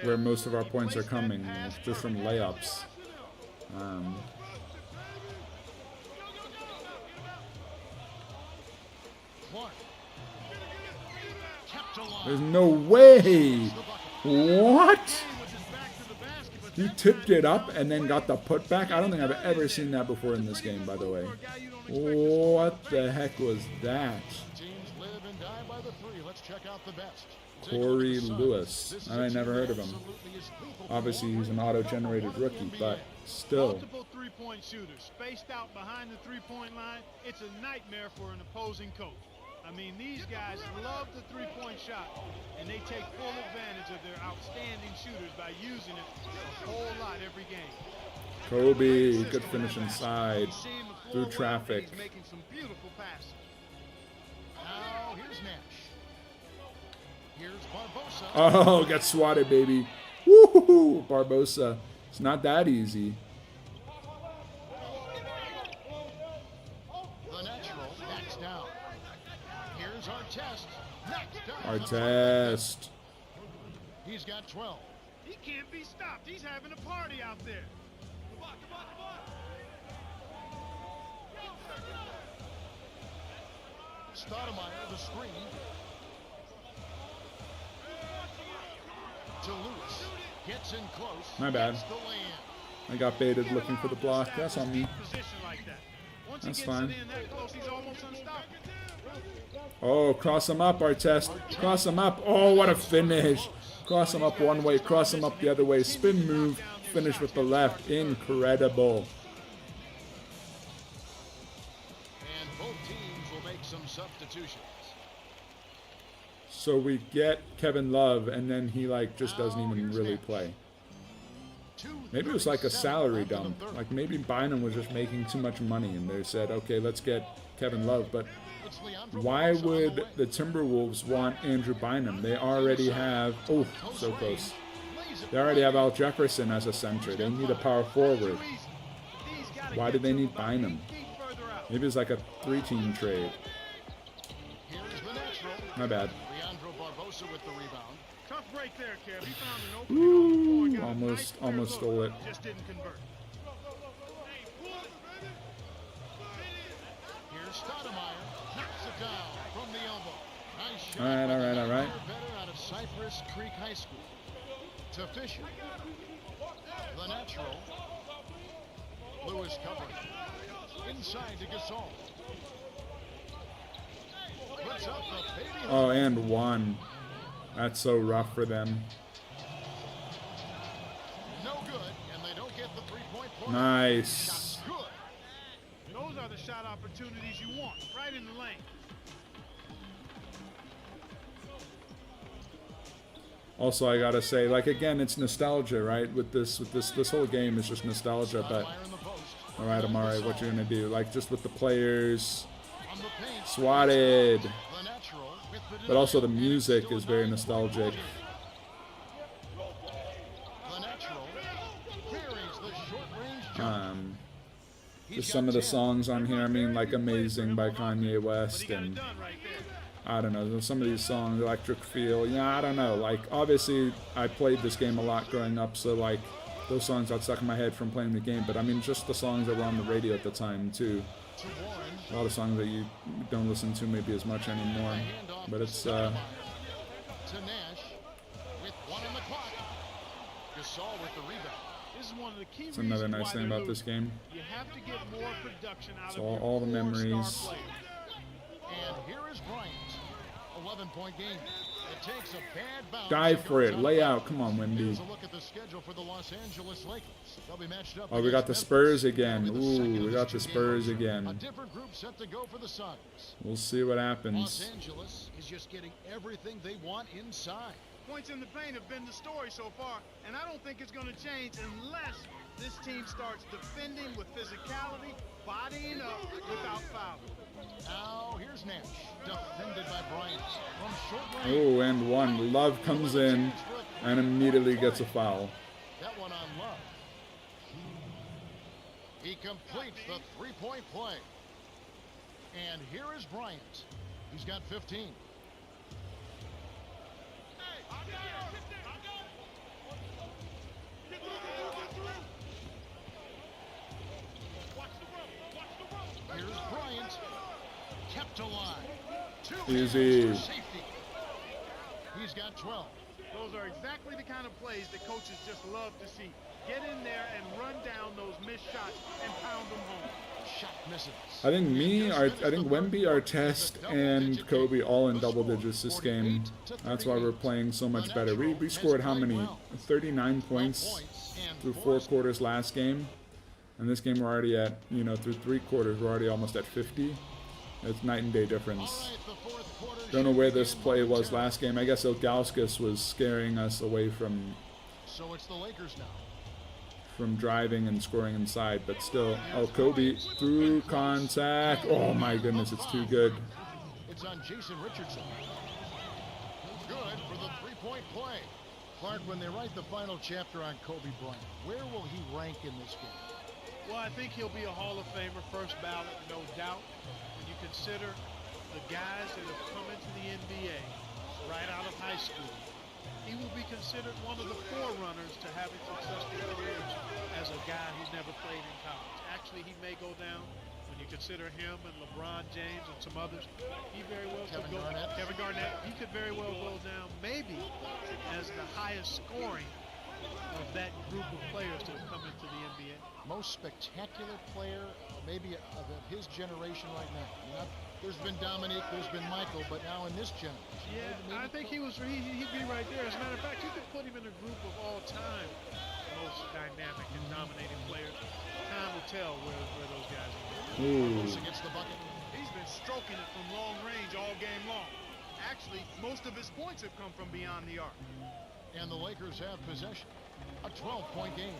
where most of our points are coming, just from layups. Clark. Kept There's no way. What? He tipped it up and then got the putback. I don't think I've ever seen that before in this game, by the way. What the heck was that? Corey Lewis. I never heard of him. Obviously, he's an auto-generated rookie, but still. Multiple three-point shooters spaced out behind the three-point line. It's a nightmare for an opposing coach. I mean, these guys love the three-point shot, and they take full advantage of their outstanding shooters by using it a whole lot every game. Kobe, good finish inside through traffic. He's making some beautiful passes. Now here's Nash. Here's Barbosa. Oh, got swatted, baby. Woo-hoo-hoo, Barbosa. It's not that easy. The natural backs down. Here's Artest. Artest. He's got 12. He can't be stopped. He's having a party out there. Stoudemire, the screen. To Lewis. Gets in close. My bad. Gets the lay-in. I got baited looking for the block. That's on me. That's fine. Close, he's almost unstoppable. Oh, cross him up, Artest. Cross him up. Oh, what a finish. Cross him up one way, cross him up the other way. Spin move, finish with the left. Incredible. And both teams will make some substitutions. So we get Kevin Love, and then he like just doesn't even really play. Maybe it was like a salary dump. Like maybe Bynum was just making too much money, and they said, okay, let's get Kevin Love. But why would the Timberwolves want Andrew Bynum? They already have, oh, so close. They already have Al Jefferson as a center. They need a power forward. Why do they need Bynum? Maybe it's like a 3-team trade. My bad. With the rebound. Tough break there, Kev. He found an opening. Ooh, almost stole it. Just didn't convert. Here's Stoudemire. Knocks it down from the elbow. Nice shot. All right. Better out of Cypress Creek High School. To Fisher. The natural. Lewis covering. Inside to Gasol. Puts up the baby. Oh, and one. That's so rough for them. No good, and they don't get the three-point play. Nice. Good. Those are the shot opportunities you want, right in the lane. Also, I gotta say, like again, it's nostalgia, right? With this whole game is just nostalgia. But all right, Amari, what you gonna do? Like just with the players, swatted. But also the music is very nostalgic. Just some of the songs on here, I mean, like Amazing by Kanye West, and I don't know, some of these songs, Electric Feel, I don't know. Like, obviously, I played this game a lot growing up, so like, those songs got stuck in my head from playing the game, but I mean, just the songs that were on the radio at the time, too. A lot of songs that you don't listen to maybe as much anymore, but it's to Nash with one on the clock. Gasol with the rebound. This is one of the key it's another nice thing about this game. You have to get more production out It's of all the memories. And here is Bryant. 11-point game. It takes a bad bounce. Dive for it. Lay out. Come on, Wemby. Here's a look at the schedule for the Los Angeles Lakers. They'll be matched up. Oh, we got the Spurs again. Ooh, we got the Spurs A again. different group set to go for the Suns. We'll see what Los happens. Angeles is just getting everything they want inside. Points in the paint have been the story so far, and I don't think it's going to change unless this team starts defending with physicality, bodying up without fouling. Now here's Nash, defended by Bryant from short range. Oh, and one. Love comes in and immediately gets a foul. That one on Love. He completes the three-point play. And here is Bryant. He's got 15. Here's Bryant. Kept alive. Easy. He's got 12. Those are exactly the kind of plays that coaches just love to see. Get in there and run down those missed shots and pound them home. Shot misses. I think I think Wemby, Artest, and Kobe all in double digits this game. That's why we're playing so much better. We scored how many? 39 points through 4 quarters last game. And this game we're already at, through 3 quarters, we're already almost at 50. It's night and day difference. Don't know where this play was last game. I guess Ilgauskas was scaring us away from So it's the Lakers now. driving and scoring inside, but still. Oh, Kobe through contact. Oh my goodness, it's too good. It's on Jason Richardson. Good for the 3-point play. Clark, when they write the final chapter on Kobe Bryant, where will he rank in this game? Well, I think he'll be a Hall of Famer, first ballot, no doubt. When you consider the guys that have come into the NBA right out of high school, he will be considered one of the forerunners to having successful careers as a guy who's never played in college. Actually, he may go down, when you consider him and LeBron James and some others, he very well could go. Kevin Garnett, he could very well go down maybe as the highest scoring of that group of players that have come into the NBA. Most spectacular player, maybe of his generation right now. There's been Dominique, there's been Michael, but now in this generation. Yeah, I think he'd be right there. As a matter of fact, you could put him in a group of all-time most dynamic and dominating players. Time will tell where those guys are. Against the bucket. He's been stroking it from long range all game long. Actually, most of his points have come from beyond the arc. And the Lakers have possession. A 12-point game.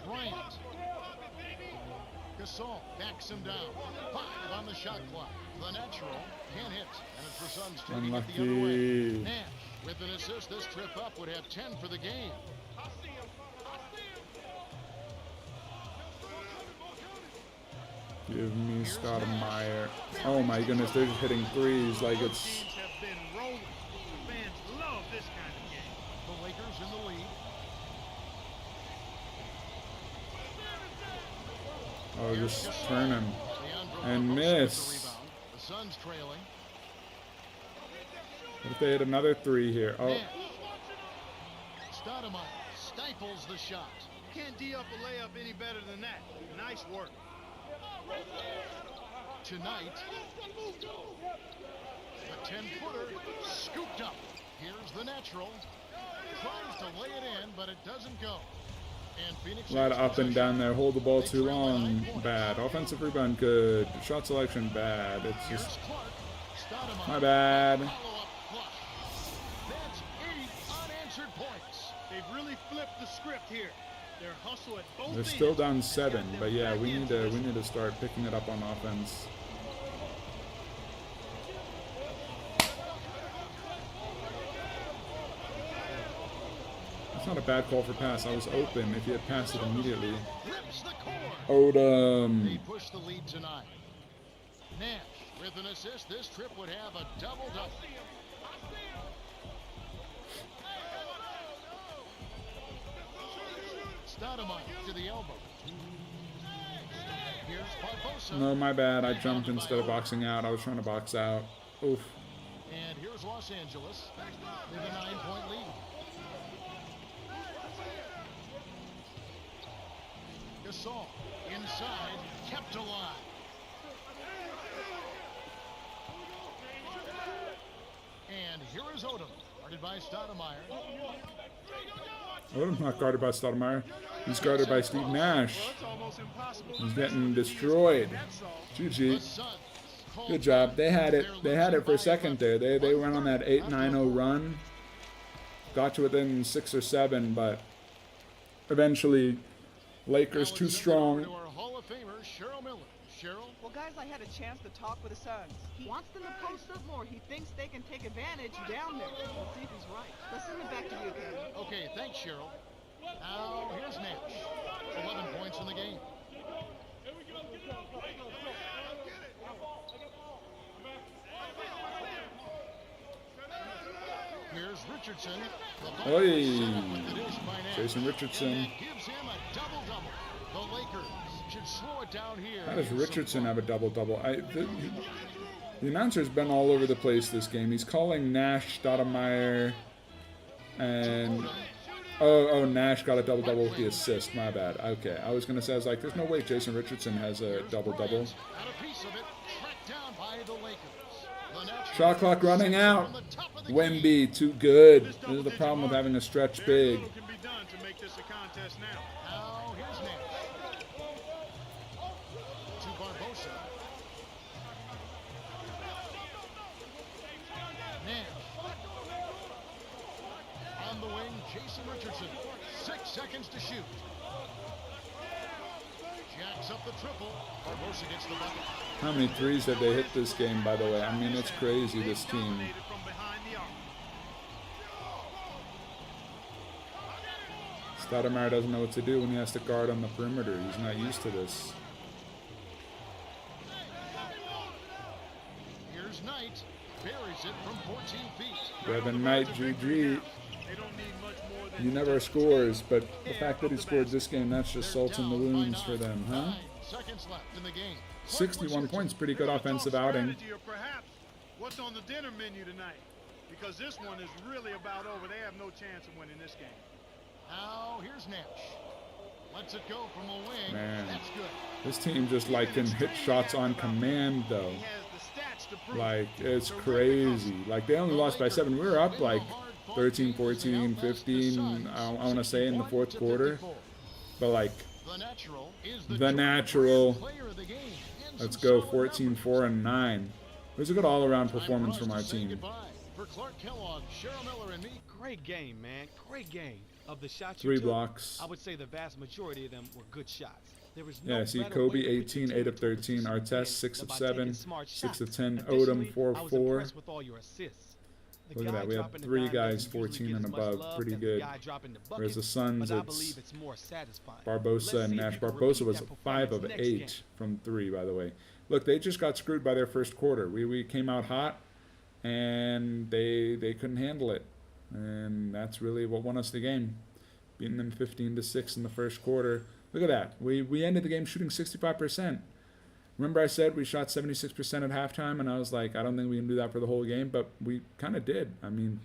Bryant. Gasol backs him down. 5 on the shot clock. The natural can't hit. And it's the Suns taking it the other way. Nash with an assist. This trip up would have 10 for the game. Give me Stoudemire. Oh my goodness, they're just hitting threes like it's... Teams have been rolling. The fans love this kind of game. The Lakers in the lead. Oh, just turn him. Leandro And Barbosa with miss. the rebound. The Suns trailing. What if they hit another 3 here? Oh, Nash. Stoudemire stifles the shot. You can't D up a layup any better than that. Nice work. Tonight, a 10-footer scooped up. Here's the natural. Tries to lay it in, but it doesn't go. And Phoenix a lot of has up and possession. down there. Hold the ball They too trail by 9 long. points. Bad. Offensive rebound, good. Shot selection, bad. It's Here's just Clark. Stoudemire. my bad. Follow-up flush. That's 8 unanswered points. They've really flipped the script here. Their hustle at both They're ends still down has 7, got them but yeah, back we into this. need to start picking it up on offense. It's not a bad call for pass. I was open if he had passed it immediately. Rips the core. They Odom. push the lead tonight. Nash with an assist. This trip would have a double-double. Stoudemire to the elbow. Here's Barbosa. No, my bad. I jumped instead of boxing out. I was trying to box out. Oof. And here's Los Angeles with a 9-point lead. Gasol inside, kept alive. And here is Odom, guarded by Stoudemire. Odom's not guarded by Stoudemire. He's guarded by Steve Nash. Well, it's almost impossible. He's getting destroyed. The GG. Suns call Good job. They had it. their They had it for a losing by second there. They went on that 8-9-0 run. Got to within 6 or 7, but eventually Lakers Now too let's send it over strong. to our Hall of Famer, Cheryl Miller. Cheryl, Well, guys, I had a chance to talk with the Suns. He wants them to post up more. He thinks they can take advantage down there. We'll see if he's right. Let's send it back to you, Kevin. okay, thanks, Cheryl. Now here's Nash. 11 points in the game. Here's Richardson. The ball Oi. set up with the dish by Nash. Jason Richardson. And that gives him a double-double. The The Lakers should slow it down here. How does Richardson have a double-double? The announcer's been all over the place this game. He's calling Nash, Stoudemire, and... Oh, Nash got a double-double with the assist. My bad. Okay, I was going to say, I was like, there's no way Jason Richardson has a double-double. Shot clock running out. Wemby, too good. This is the problem with having a stretch big. Now, here's Nash. To Barbosa. Nash. On the wing, Jason Richardson. 6 seconds to shoot. Jacks up the triple. Barbosa gets the bucket. How many threes have they hit this game, by the way? I mean, it's crazy, this team. Stoudemire doesn't know what to do when he has to guard on the perimeter. He's not used to this. Here's Knight. Buries it from 14 feet. Devin Knight, GG. He never scores, but the fact that he scored this game, that's just salt in the wounds for them, huh? 9 seconds left in the game. 61 points, pretty good offensive outing. Perhaps what's on the dinner menu tonight? Because this one is really about over. They have no chance of winning this game. Now, here's Nash. Lets it go from the wing. Man, That's good. this team just like can hit shots on command, though. He has the stats to prove. Like, it's crazy. Like, they only lost by 7. We were up like 13, 14, 15, I want to say, in the fourth quarter. But, like, The natural is the natural. player of the game. And Let's some go, celebrating. 14, 4, and 9. It was a good all-around Time performance for from us our to say team. goodbye. For Clark Kellogg, Cheryl Miller, and me. Great game, man. Great game. Of the shots 3 you took, blocks. I would say the vast majority of them were good shots. There was no Yeah, see, better Kobe, way to 18, continue 8 of to win 13. Artest, than 6 of by 7, taking smart 6 of shots. 10. Additionally, Odom, 4 I of was 4. impressed with all your assists. The Look at guy that. We have dropping the 3 dime guys, doesn't usually 14 get and as much above. love Pretty as the good. guy dropping the bucket, Whereas the Suns, but I it's believe it's more satisfying. Barbosa Let's and see if Nash. you can Barbosa repeat was that 5 of performance next 8 game. from 3, by the way. Look, they just got screwed by their first quarter. We came out hot, and they couldn't handle it. And that's really what won us the game. Beating them 15-6 in the first quarter. Look at that. We ended the game shooting 65%. Remember I said we shot 76% at halftime, and I was like, I don't think we can do that for the whole game, but we kind of did. I mean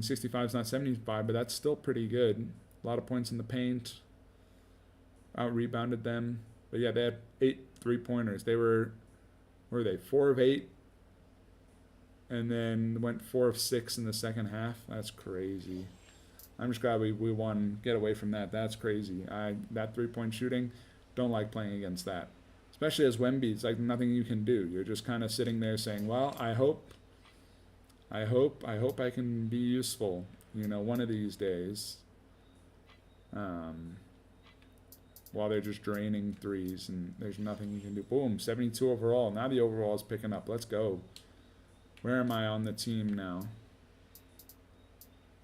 65 is not 75, but that's still pretty good. A lot of points in the paint. Out-rebounded them. But yeah, they had 8 3-pointers. They were 4 of 8, and then went 4 of 6 in the second half. That's crazy. I'm just glad we won. Get away from that. That's crazy. That 3-point shooting, don't like playing against that. Especially as Wemby, it's like nothing you can do. You're just kind of sitting there saying, well, I hope I can be useful, one of these days. While they're just draining threes and there's nothing you can do. Boom, 72 overall. Now the overall is picking up. Let's go. Where am I on the team now?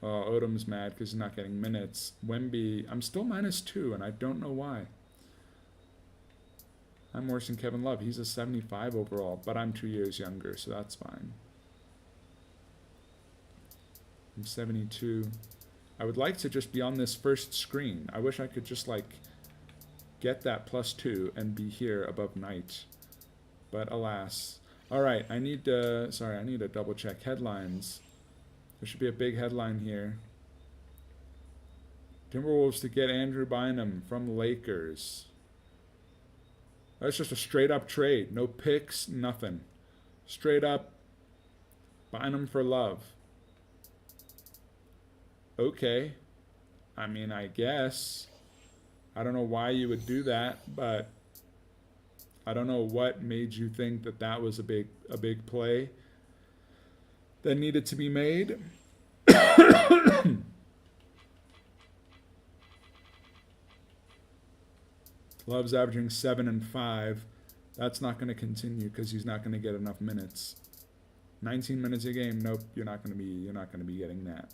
Oh, Odom's mad because he's not getting minutes. Wemby, I'm still -2, and I don't know why. I'm worse than Kevin Love. He's a 75 overall, but I'm 2 years younger, so that's fine. I'm 72. I would like to just be on this first screen. I wish I could just, get that +2 and be here above Knight. But alas. All right, I need to double check headlines. There should be a big headline here. Timberwolves to get Andrew Bynum from Lakers. That's just a straight up trade. No picks, nothing. Straight up Bynum for Love. Okay. I mean, I guess. I don't know why you would do that, but I don't know what made you think that was a big play that needed to be made. Love's averaging 7 and 5. That's not going to continue because he's not going to get enough minutes. 19 minutes a game. Nope, you're not going to be getting that.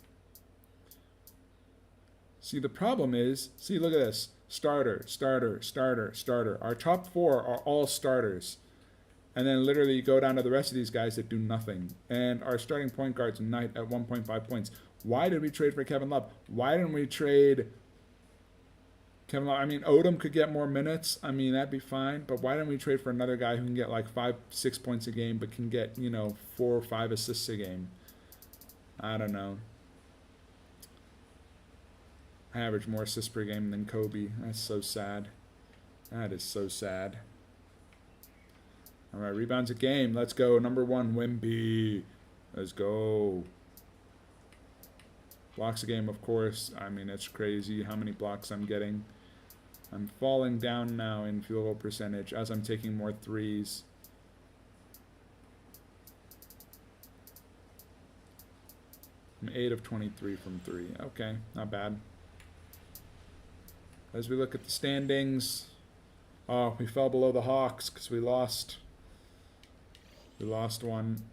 See, the problem is, look at this. Starter, starter, starter, starter. Our top 4 are all starters. And then literally you go down to the rest of these guys that do nothing. And our starting point guard's Knight at 1.5 points. Why did we trade for Kevin Love? Why didn't we trade Kevin Love, I mean, Odom could get more minutes. I mean, that'd be fine. But why don't we trade for another guy who can get like 5-6 points a game, but can get, you know, 4 or 5 assists a game? I don't know. I average more assists per game than Kobe. That's so sad. That is so sad. All right, rebounds a game. Let's go. Number 1, Wemby. Let's go. Blocks a game, of course. I mean, it's crazy how many blocks I'm getting. I'm falling down now in field goal percentage as I'm taking more threes. I'm 8 of 23 from 3. Okay, not bad. As we look at the standings, oh, we fell below the Hawks because we lost. We lost one.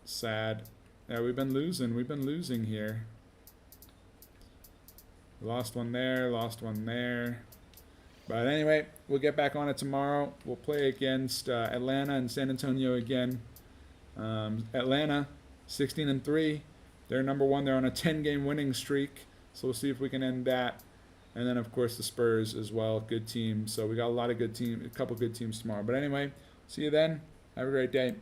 Sad. Yeah, we've been losing. We've been losing here. Lost one there, lost one there. But anyway, we'll get back on it tomorrow. We'll play against Atlanta and San Antonio again. Atlanta, 16-3. They're number 1. They're on a 10-game winning streak. So we'll see if we can end that. And then, of course, the Spurs as well. Good team. So we got a lot of good teams, a couple good teams tomorrow. But anyway, see you then. Have a great day.